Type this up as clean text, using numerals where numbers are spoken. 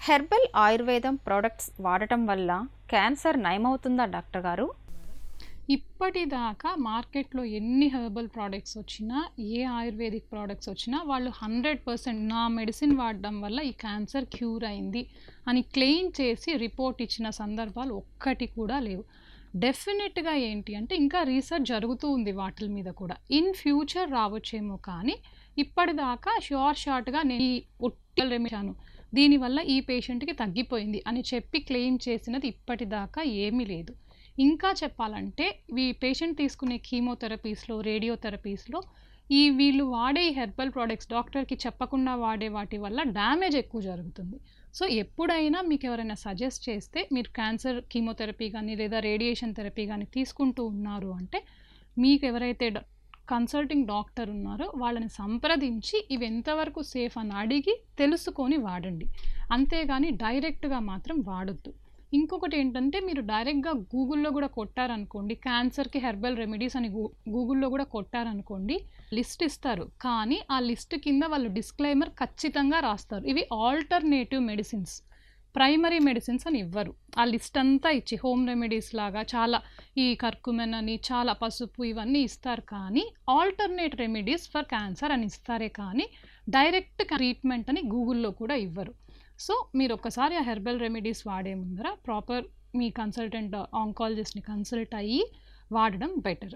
Herbal ఆయుర్వేదం products వాడటం వల్ల క్యాన్సర్ నయమవుతుందా డాక్టర్ గారు? ఇప్పటిదాకా మార్కెట్లో ఎన్ని హెర్బల్ ప్రోడక్ట్స్ వచ్చినా, ఏ ఆయుర్వేదిక్ ప్రోడక్ట్స్ వచ్చినా వాళ్ళు 100% నా మెడిసిన్ వాడడం వల్ల ఈ క్యాన్సర్ క్యూర్ అయింది అని క్లెయిమ్ చేసి రిపోర్ట్ ఇచ్చిన సందర్భాలు ఒక్కటి కూడా లేవు. డెఫినెట్గా ఏంటి అంటే ఇంకా రీసెర్చ్ జరుగుతూ ఉంది వాటి మీద కూడా. ఇన్ ఫ్యూచర్ రావచ్చేమో, కానీ ఇప్పటిదాకా షార్ట్గా నేను ఈ ఒట్టల్ రెమిషాను దీనివల్ల ఈ పేషెంట్కి తగ్గిపోయింది అని చెప్పి క్లెయిమ్ చేసినది ఇప్పటిదాకా ఏమీ లేదు. ఇంకా చెప్పాలంటే ఈ పేషెంట్ తీసుకునే కీమోథెరపీస్లో, రేడియోథెరపీస్లో వీళ్ళు వాడే ఈ హెర్బల్ ప్రోడక్ట్స్ డాక్టర్కి చెప్పకుండా వాడే వాటి వల్ల డ్యామేజ్ ఎక్కువ జరుగుతుంది. సో ఎప్పుడైనా మీకు ఎవరైనా సజెస్ట్ చేస్తే మీరు క్యాన్సర్ కీమోథెరపీ కానీ లేదా రేడియేషన్ థెరపీ కానీ తీసుకుంటూ ఉన్నారు అంటే మీకు ఎవరైతే కన్సల్టింగ్ డాక్టర్ ఉన్నారో వాళ్ళని సంప్రదించి ఇవి ఎంతవరకు సేఫ్ అని అడిగి తెలుసుకొని వాడండి. అంతేగాని డైరెక్ట్గా మాత్రం వాడొద్దు. ఇంకొకటి ఏంటంటే మీరు డైరెక్ట్గా గూగుల్లో కూడా కొట్టారనుకోండి, క్యాన్సర్కి హెర్బల్ రెమెడీస్ అని గూగుల్లో కూడా కొట్టారనుకోండి, లిస్ట్ ఇస్తారు. కానీ ఆ లిస్ట్ కింద వాళ్ళు డిస్క్లైమర్ ఖచ్చితంగా రాస్తారు, ఇవి ఆల్టర్నేటివ్ మెడిసిన్స్, ప్రైమరీ మెడిసిన్స్ అని ఇవ్వరు. ఆ లిస్ట్ అంతా ఇచ్చి హోమ్ రెమెడీస్ లాగా చాలా ఈ కర్కుమెన్ అని చాలా పసుపు ఇవన్నీ ఇస్తారు, కానీ ఆల్టర్నేట్ రెమెడీస్ ఫర్ క్యాన్సర్ అని ఇస్తారే కానీ డైరెక్ట్ ట్రీట్మెంట్ అని గూగుల్లో కూడా ఇవ్వరు. సో మీరు ఒక్కసారి ఆ హెర్బల్ రెమెడీస్ వాడే ముందర ప్రాపర్ మీ కన్సల్టెంట్ ఆంకాలజిస్ట్ని కన్సల్ట్ అయ్యి వాడడం బెటర్.